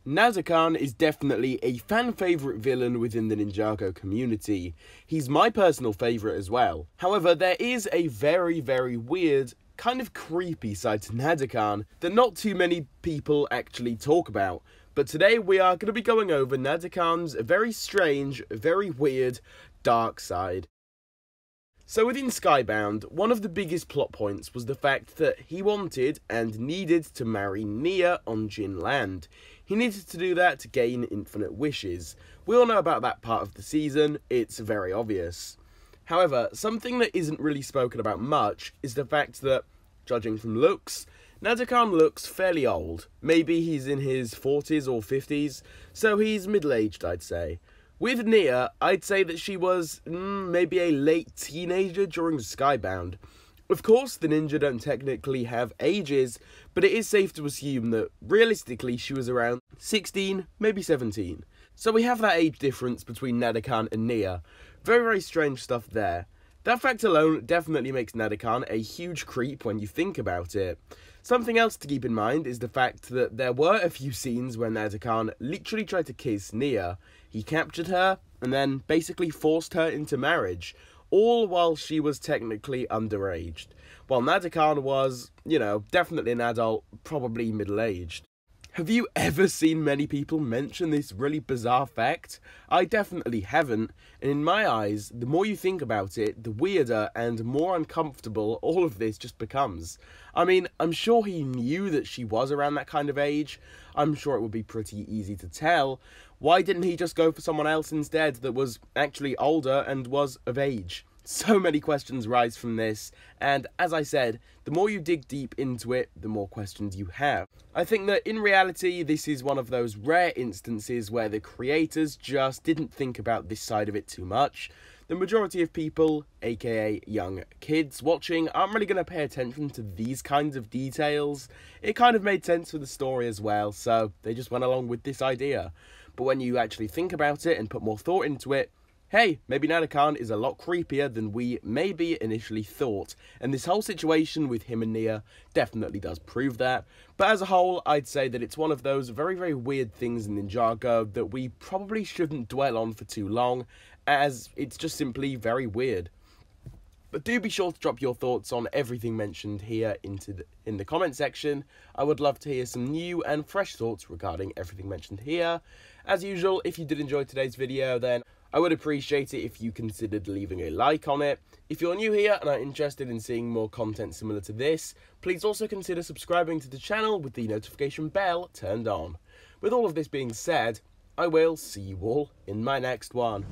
Nazakan is definitely a fan-favourite villain within the Ninjago community. He's my personal favourite as well. However, there is a very weird, kind of creepy side to Nazakan that not too many people actually talk about. But today we are going to be going over Nazakan's very strange, very weird, dark side. So within Skybound, one of the biggest plot points was the fact that he wanted and needed to marry Nia on Jin Land. He needed to do that to gain infinite wishes. We all know about that part of the season, it's very obvious. However, something that isn't really spoken about much is the fact that, judging from looks, Nazakan looks fairly old. Maybe he's in his 40s or 50s, so he's middle-aged, I'd say. With Nia, I'd say that she was maybe a late teenager during Skybound. Of course, the ninja don't technically have ages, but it is safe to assume that, realistically, she was around 16, maybe 17. So we have that age difference between Nazakan and Nia. Very strange stuff there. That fact alone definitely makes Nazakan a huge creep when you think about it. Something else to keep in mind is the fact that there were a few scenes where Nazakan literally tried to kiss Nia. He captured her and then basically forced her into marriage, all while she was technically underaged. While Nazakan was, definitely an adult, probably middle-aged. Have you ever seen many people mention this really bizarre fact? I definitely haven't, and in my eyes, the more you think about it, the weirder and more uncomfortable all of this just becomes. I mean, I'm sure he knew that she was around that kind of age. I'm sure it would be pretty easy to tell. Why didn't he just go for someone else instead that was actually older and was of age? So many questions rise from this, and as I said, the more you dig deep into it, the more questions you have. I think that in reality, this is one of those rare instances where the creators just didn't think about this side of it too much. The majority of people, aka young kids watching, aren't really going to pay attention to these kinds of details. It kind of made sense for the story as well, so they just went along with this idea. But when you actually think about it and put more thought into it, hey, maybe Nazakan is a lot creepier than we maybe initially thought, and this whole situation with him and Nia definitely does prove that. But as a whole, I'd say that it's one of those very weird things in Ninjago that we probably shouldn't dwell on for too long, as it's just simply very weird. But do be sure to drop your thoughts on everything mentioned here in the comment section. I would love to hear some new and fresh thoughts regarding everything mentioned here. As usual, if you did enjoy today's video, then I would appreciate it if you considered leaving a like on it. If you're new here and are interested in seeing more content similar to this, please also consider subscribing to the channel with the notification bell turned on. With all of this being said, I will see you all in my next one.